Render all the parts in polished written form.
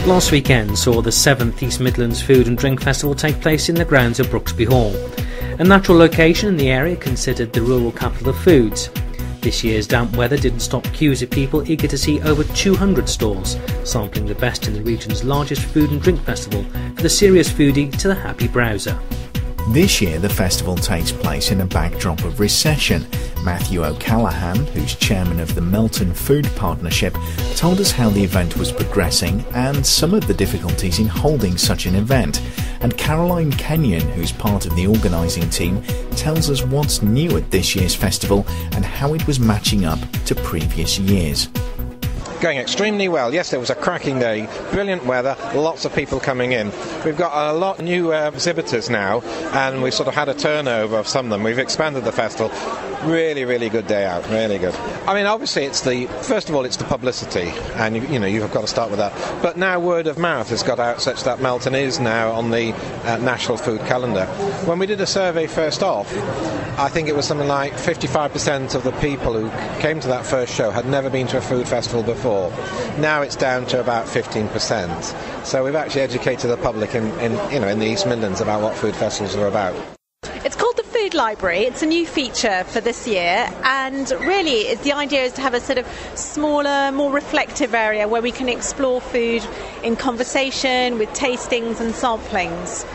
Last weekend saw the 7th East Midlands Food and Drink Festival take place in the grounds of Brooksby Hall, a natural location in the area considered the rural capital of foods. This year's damp weather didn't stop queues of people eager to see over 200 stalls, sampling the best in the region's largest food and drink festival, for the serious foodie to the happy browser. This year the festival takes place in a backdrop of recession. Matthew O'Callaghan, who's chairman of the Melton Food Partnership, told us how the event was progressing and some of the difficulties in holding such an event. And Caroline Kenyon, who's part of the organising team, tells us what's new at this year's festival and how it was matching up to previous years. Going extremely well. Yes, it was a cracking day, brilliant weather, lots of people coming in. We've got a lot of new exhibitors now, and we've sort of had a turnover of some of them. We've expanded the festival. Really good day out, really good. I mean, obviously first of all it's the publicity, and you've got to start with that. But now word of mouth has got out such that Melton is now on the National Food Calendar. When we did a survey first off, I think it was something like 55% of the people who came to that first show had never been to a food festival before. Now it's down to about 15%. So we've actually educated the public in the East Midlands about what food festivals are about. It's called the Food Library. It's a new feature for this year, and really the idea is to have a sort of smaller, more reflective area where we can explore food in conversation with tastings and samplings.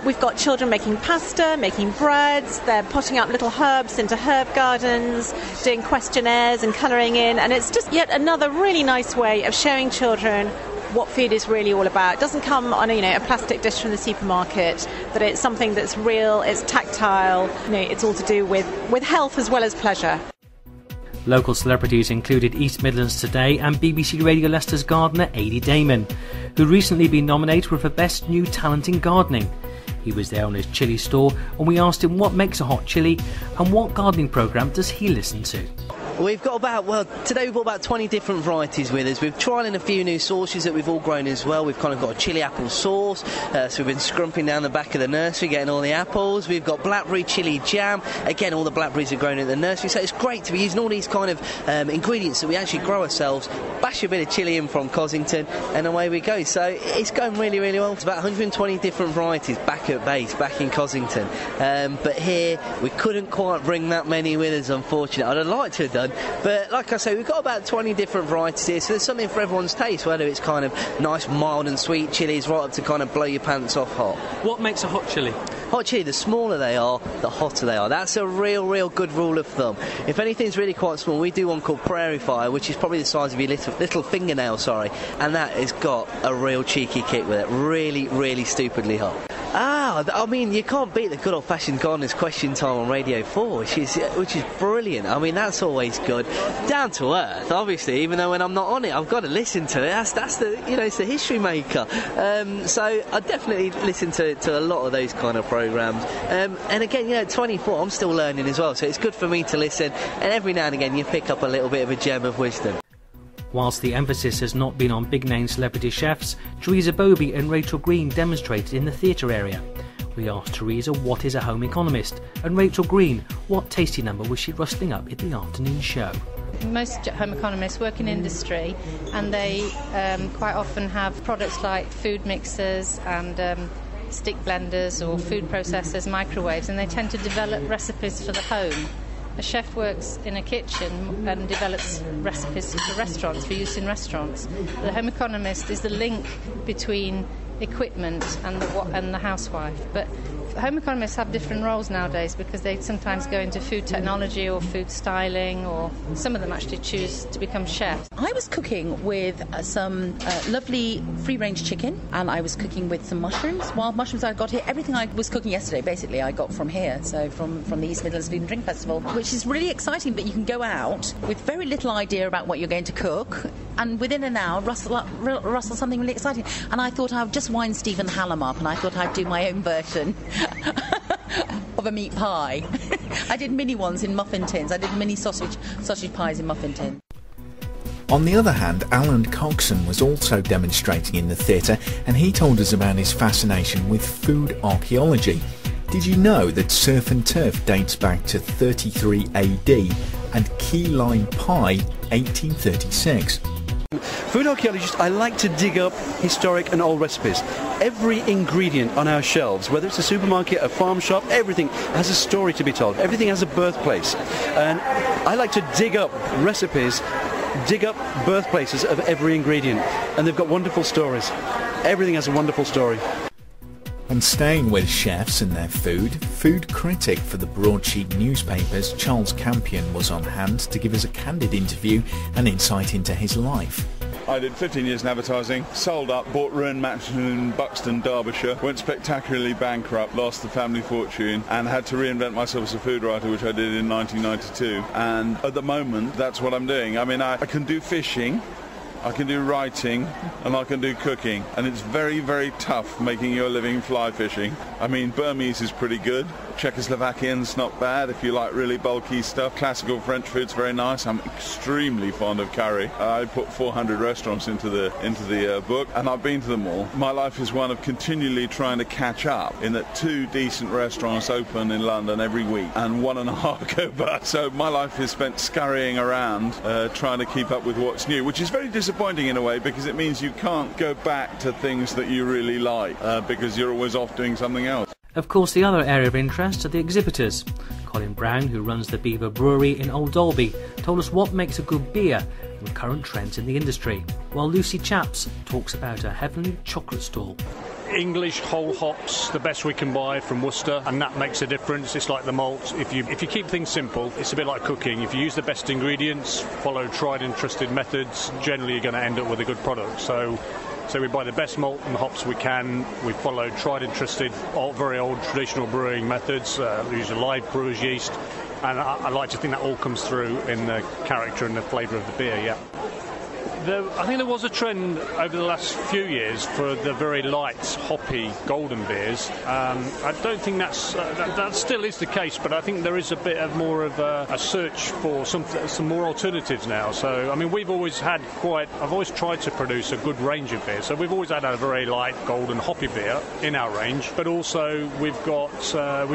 We've got children making pasta, making breads, they're potting up little herbs into herb gardens, doing questionnaires and colouring in, and it's just yet another really nice way of showing children what food is really all about. It doesn't come on a plastic dish from the supermarket, but it's something that's real, it's tactile, it's all to do with health as well as pleasure. Local celebrities included East Midlands Today and BBC Radio Leicester's gardener Adi Damon, who recently been nominated for Best New Talent in Gardening. He was there on his chilli store, and we asked him what makes a hot chilli and what gardening programme does he listen to. We've got today we've got about 20 different varieties with us. We've trialling a few new sauces that we've all grown as well. We've kind of got a chili apple sauce, so we've been scrumping down the back of the nursery, getting all the apples. We've got blackberry chili jam. Again, all the blackberries are grown in the nursery, so it's great to be using all these kind of ingredients that we actually grow ourselves, bash a bit of chili in from Cossington, and away we go. So it's going really well. It's about 120 different varieties back at base, back in Cossington. But here, we couldn't quite bring that many with us, unfortunately. I'd have liked to have done. But like I say, we've got about 20 different varieties here, so there's something for everyone's taste, whether it's kind of nice, mild and sweet chilies right up to kind of blow your pants off hot. What makes a hot chilli? Hot chilli, the smaller they are, the hotter they are. That's a real good rule of thumb. If anything's really quite small, we do one called Prairie Fire, which is probably the size of your little fingernail, and that has got a real cheeky kick with it. Really stupidly hot. I mean, you can't beat the good old-fashioned gardener's question time on Radio 4, which is brilliant. I mean, that's always good. Down to earth, obviously, even though when I'm not on it, I've got to listen to it. That's the, it's the history maker. So I definitely listen to a lot of those kind of programmes. And again, at 24, I'm still learning as well, so it's good for me to listen, and every now and again you pick up a little bit of a gem of wisdom. Whilst the emphasis has not been on big-name celebrity chefs, Teresa Bobey and Rachel Green demonstrated in the theatre area. We asked Teresa what is a home economist, and Rachel Green what tasty number was she rustling up at the afternoon show. Most home economists work in industry, and they quite often have products like food mixers and stick blenders or food processors, microwaves, and they tend to develop recipes for the home. A chef works in a kitchen and develops recipes for restaurants, for use in restaurants. The home economist is the link between equipment and the housewife. But home economists have different roles nowadays because they sometimes go into food technology or food styling, or some of them actually choose to become chefs. I was cooking with some lovely free-range chicken, and I was cooking with some mushrooms, wild mushrooms I got here. Everything I was cooking yesterday, basically, I got from here, so from the East Midlands Food and Drink Festival, which is really exciting that you can go out with very little idea about what you're going to cook, and within an hour rustle something really exciting. And I thought I would just wind Stephen Hallam up, and I thought I'd do my own version of a meat pie. I did mini ones in muffin tins. I did mini sausage pies in muffin tins. On the other hand, Alan Coxon was also demonstrating in the theatre, and he told us about his fascination with food archaeology. Did you know that surf and turf dates back to 33 AD and key lime pie 1836? Food archaeologist, I like to dig up historic and old recipes. Every ingredient on our shelves, whether it's a supermarket, a farm shop, everything has a story to be told. Everything has a birthplace. And I like to dig up recipes, dig up birthplaces of every ingredient. And they've got wonderful stories. Everything has a wonderful story. And staying with chefs and their food critic for the broadsheet newspapers, Charles Campion, was on hand to give us a candid interview and insight into his life. I did 15 years in advertising, sold up, bought ruined mansion in Buxton, Derbyshire, went spectacularly bankrupt, lost the family fortune, and had to reinvent myself as a food writer, which I did in 1992. And at the moment, that's what I'm doing. I mean, I can do fishing, I can do writing, and I can do cooking, and it's very, very tough making your living fly fishing. I mean, Burmese is pretty good, Czechoslovakian's not bad if you like really bulky stuff. Classical French food's very nice. I'm extremely fond of curry. I put 400 restaurants into the book, and I've been to them all. My life is one of continually trying to catch up, in that 2 decent restaurants open in London every week, and 1.5 go bust. So my life is spent scurrying around, trying to keep up with what's new, which is very disappointing in a way, because it means you can't go back to things that you really like, because you're always off doing something else. Of course, the other area of interest are the exhibitors. Colin Brown, who runs the Beaver Brewery in Old Dalby, told us what makes a good beer and current trends in the industry, while Lucy Chaps talks about a heavenly chocolate stall. English whole hops, the best we can buy from Worcester, and that makes a difference. It's like the malt. If you keep things simple, it's a bit like cooking. If you use the best ingredients, follow tried and trusted methods, generally you're going to end up with a good product. So we buy the best malt and hops we can. We follow tried and trusted, very old traditional brewing methods. We use a live brewer's yeast, and I like to think that all comes through in the character and the flavour of the beer. Yeah. I think there was a trend over the last few years for the very light, hoppy, golden beers. I don't think that still is the case, but I think there is a bit of more of a search for some more alternatives now. So, I mean, I've always tried to produce a good range of beers. So we've always had a very light, golden, hoppy beer in our range, but also we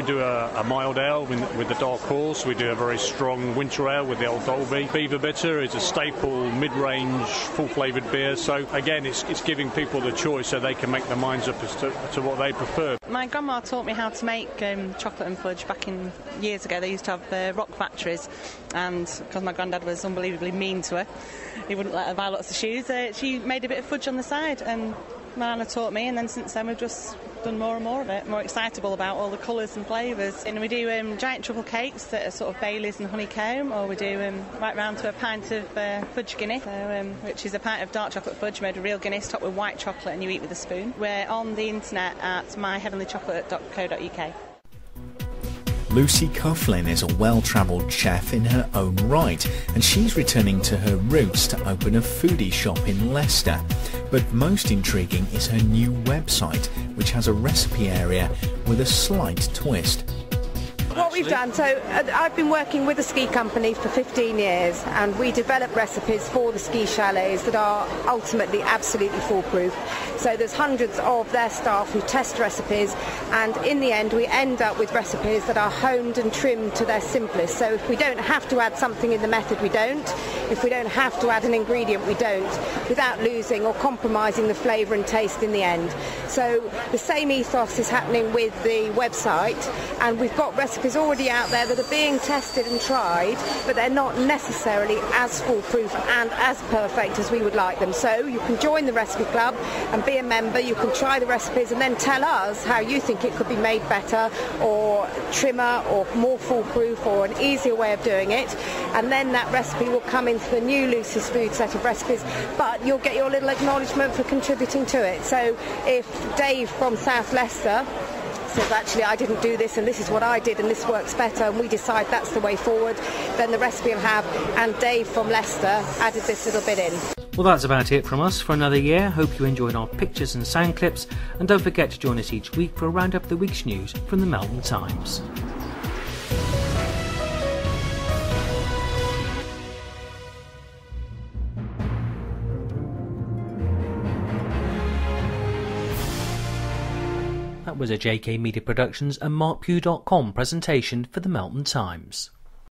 do a mild ale with the dark horse. We do a very strong winter ale with the Old Dalby. Beaver Bitter is a staple mid-range, full-flavoured beer. So again, it's giving people the choice so they can make their minds up as to what they prefer. My grandma taught me how to make chocolate and fudge back in years ago. They used to have rock factories, and because my granddad was unbelievably mean to her, he wouldn't let her buy lots of shoes. She made a bit of fudge on the side, and my nana taught me, and then since then we've just done more and more of it, more excitable about all the colours and flavours. And we do giant truffle cakes that are sort of Baileys and honeycomb, or we do right round to a pint of fudge Guinness, which is a pint of dark chocolate fudge made of real Guinness topped with white chocolate, and you eat with a spoon. We're on the internet at myheavenlychocolate.co.uk. Lucy Coughlin is a well-travelled chef in her own right, and she's returning to her roots to open a foodie shop in Leicester. But most intriguing is her new website, which has a recipe area with a slight twist. What we've done, so I've been working with a ski company for 15 years, and we develop recipes for the ski chalets that are ultimately absolutely foolproof. So there's hundreds of their staff who test recipes, and in the end we end up with recipes that are honed and trimmed to their simplest. So if we don't have to add something in the method, we don't. If we don't have to add an ingredient, we don't, without losing or compromising the flavour and taste in the end. So the same ethos is happening with the website, and we've got recipes already out there that are being tested and tried, but they're not necessarily as foolproof and as perfect as we would like them. So you can join the recipe club and be a member. You can try the recipes and then tell us how you think it could be made better, or trimmer, or more foolproof, or an easier way of doing it, and then that recipe will come into the new Lucy's Food set of recipes, but you'll get your little acknowledgement for contributing to it. So if Dave from South Leicester says, actually I didn't do this and this is what I did and this works better, and we decide that's the way forward, then the recipe will have, and Dave from Leicester added this little bit in. Well, that's about it from us for another year. Hope you enjoyed our pictures and sound clips, and don't forget to join us each week for a roundup of the week's news from the Melton Times. That was a JK Media Productions and MarkPugh.com presentation for the Melton Times.